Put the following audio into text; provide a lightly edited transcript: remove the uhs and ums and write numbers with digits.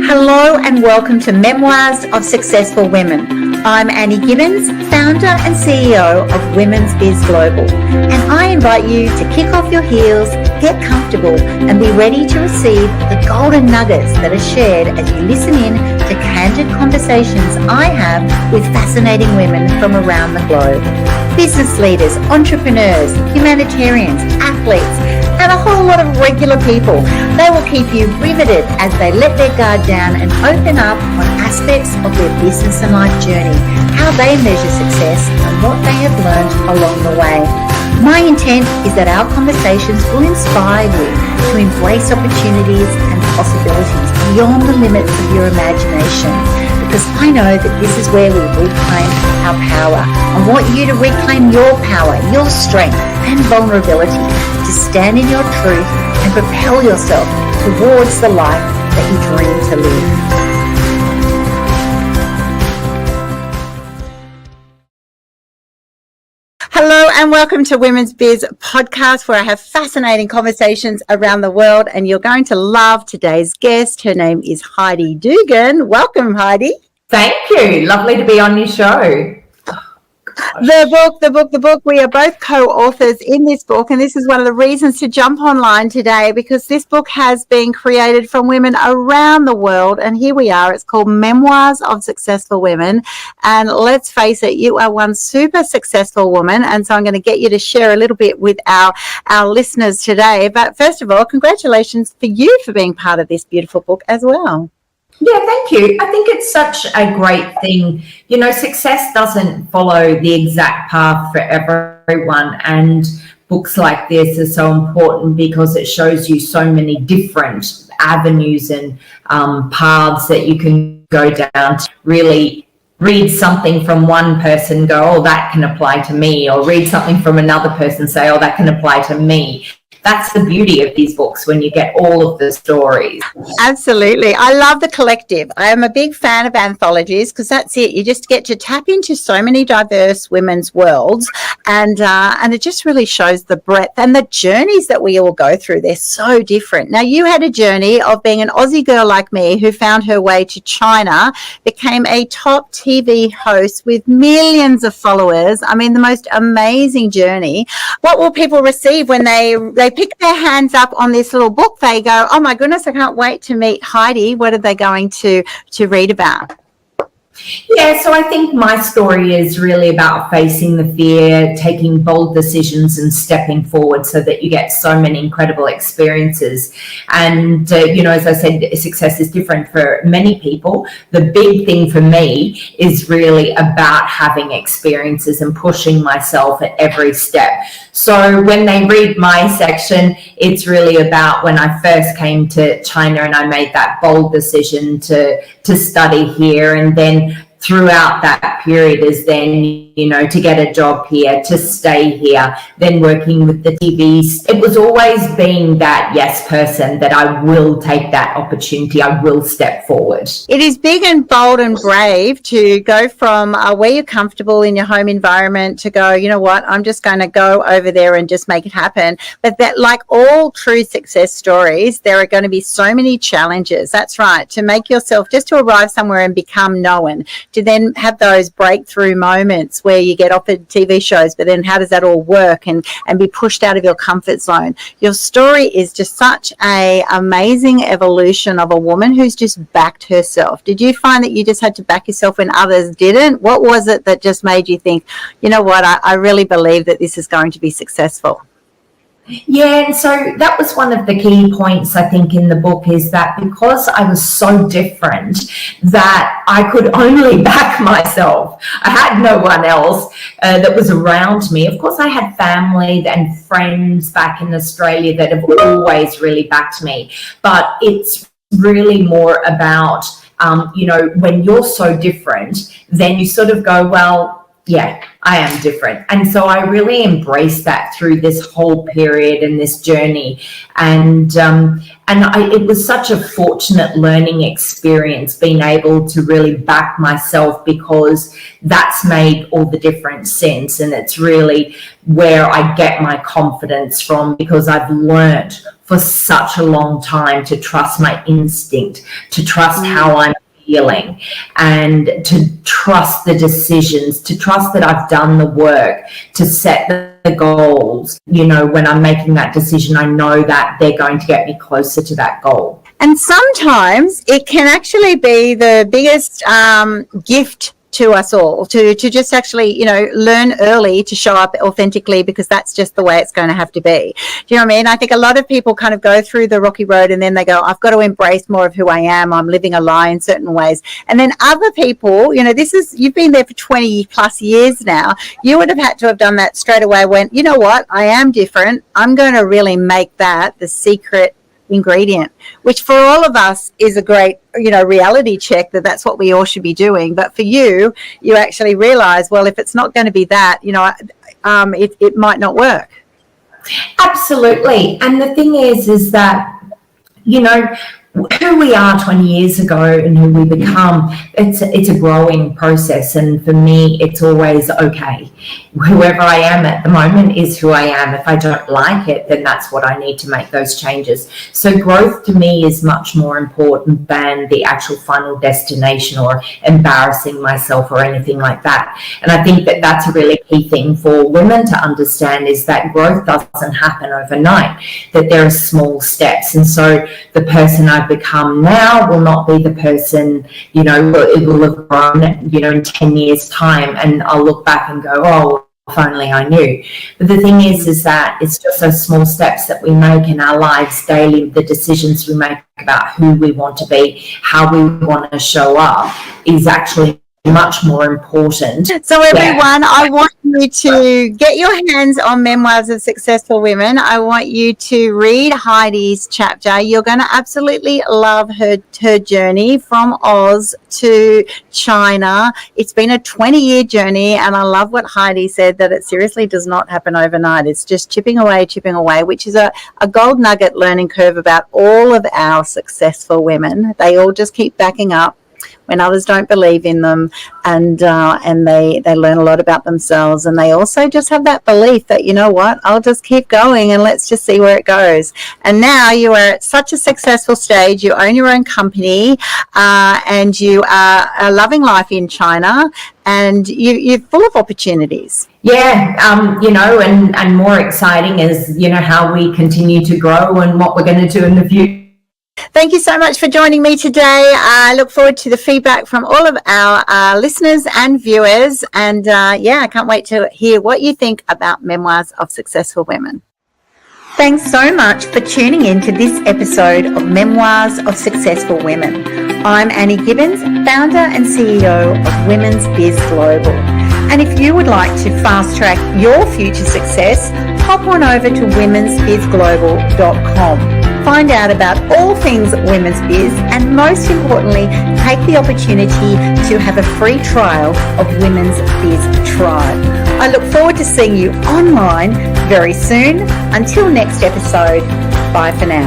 Hello and welcome to Memoirs of Successful Women. I'm Annie Gibbins, founder and CEO of Women's Biz Global, and I invite you to kick off your heels, get comfortable, and be ready to receive the golden nuggets that are shared as you listen in to candid conversations I have with fascinating women from around the globe. Business leaders, entrepreneurs, humanitarians, athletes, and a whole lot of regular people. They will keep you riveted as they let their guard down and open up on aspects of their business and life journey, how they measure success and what they have learned along the way. My intent is that our conversations will inspire you to embrace opportunities and possibilities beyond the limits of your imagination, because I know that this is where we reclaim our power. I want you to reclaim your power, your strength and vulnerability, to stand in your truth and propel yourself towards the life that you dream to live. Hello and welcome to Women's Biz Podcast, where I have fascinating conversations around the world, and you're going to love today's guest. Her name is Heidi Dugan. Welcome, Heidi. Thank you. Lovely to be on your show. The book. We are both co-authors in this book, and this is one of the reasons to jump online today, because this book has been created from women around the world, and here we are. It's called Memoirs of Successful Women, and let's face it, you are one super successful woman, and so I'm going to get you to share a little bit with our listeners today. But first of all, congratulations for you for being part of this beautiful book as well. Yeah, thank you. I think it's such a great thing. You know, success doesn't follow the exact path for everyone, and books like this are so important because it shows you so many different avenues and paths that you can go down to really read something from one person, go, oh, that can apply to me, or read something from another person, say, oh, that can apply to me. That's the beauty of these books, when you get all of the stories. Absolutely. I love the collective. I am a big fan of anthologies because that's it. You just get to tap into so many diverse women's worlds, and it just really shows the breadth and the journeys that we all go through. They're so different. Now, you had a journey of being an Aussie girl like me who found her way to China, became a top TV host with millions of followers. I mean, the most amazing journey. What will people receive when they pick their hands up on this little book? They go, oh my goodness, I can't wait to meet Heidi. What are they going to read about? Yeah, so I think my story is really about facing the fear, taking bold decisions and stepping forward so that you get so many incredible experiences. And, as I said, success is different for many people. The big thing for me is really about having experiences and pushing myself at every step. So when they read my section, it's really about when I first came to China and I made that bold decision to study here, and then throughout that period is then, to get a job here, to stay here, then working with the TVs. It was always being that yes person, that I will take that opportunity, I will step forward. It is big and bold and brave to go from where you're comfortable in your home environment to go, you know what, I'm just going to go over there and just make it happen. But that, like all true success stories, there are going to be so many challenges. That's right. To make yourself, just to arrive somewhere and become known, to then have those breakthrough moments where you get offered TV shows, but then how does that all work and be pushed out of your comfort zone? Your story is just such a amazing evolution of a woman who's just backed herself. Did you find that you just had to back yourself when others didn't? What was it that just made you think, you know what, I really believe that this is going to be successful? Yeah, and so that was one of the key points, I think, in the book, is that because I was so different that I could only back myself. I had no one else that was around me. Of course, I had family and friends back in Australia that have always really backed me, but it's really more about, when you're so different, then you sort of go, well, yeah, I am different. And so I really embraced that through this whole period and this journey. And it was such a fortunate learning experience, being able to really back myself, because that's made all the different sense. And it's really where I get my confidence from, because I've learned for such a long time to trust my instinct, to trust how I'm feeling, and to trust the decisions, to trust that I've done the work to set the goals. You know, when I'm making that decision, I know that they're going to get me closer to that goal. And sometimes it can actually be the biggest gift to us all to just actually, you know, learn early to show up authentically, because that's just the way it's going to have to be. Do you know what I mean? I think a lot of people kind of go through the rocky road and then they go, I've got to embrace more of who I am. I'm living a lie in certain ways. And then other people, you know, you've been there for 20 plus years now. You would have had to have done that straight away when, you know what, I am different. I'm going to really make that the secret ingredient, which for all of us is a great, you know, reality check that's what we all should be doing. But for you actually realize, well, if it's not going to be that, you know, it might not work. Absolutely. And the thing is that, you know, who we are 20 years ago and who we become, it's a growing process. And for me, it's always okay. Whoever I am at the moment is who I am. If I don't like it, then that's what I need to make those changes. So growth to me is much more important than the actual final destination or embarrassing myself or anything like that. And I think that that's a really key thing for women to understand, is that growth doesn't happen overnight, that there are small steps. And so the person I've become now will not be the person, you know, it will have grown, you know, in 10 years time, and I'll look back and go, oh, if only I knew. But the thing is that it's just those small steps that we make in our lives daily, the decisions we make about who we want to be, how we want to show up, is actually much more important. So everyone, I want you to get your hands on Memoirs of Successful Women. I want you to read Heidi's chapter. You're going to absolutely love her journey from Oz to China. It's been a 20-year journey, and I love what Heidi said, that it seriously does not happen overnight. It's just chipping away, which is a gold nugget learning curve about all of our successful women. They all just keep backing up when others don't believe in them, and they learn a lot about themselves, and they also just have that belief that, you know what, I'll just keep going and let's just see where it goes. And now you are at such a successful stage. You own your own company, and you are loving life in China, and you're full of opportunities. Yeah, you know, and more exciting is, you know, how we continue to grow and what we're going to do in the future. Thank you so much for joining me today. I look forward to the feedback from all of our listeners and viewers. And I can't wait to hear what you think about Memoirs of Successful Women. Thanks so much for tuning in to this episode of Memoirs of Successful Women. I'm Annie Gibbins, founder and CEO of Women's Biz Global. And if you would like to fast track your future success, hop on over to womensbizglobal.com. Find out about all things women's biz, and most importantly, take the opportunity to have a free trial of Women's Biz Tribe. I look forward to seeing you online very soon. Until next episode, bye for now.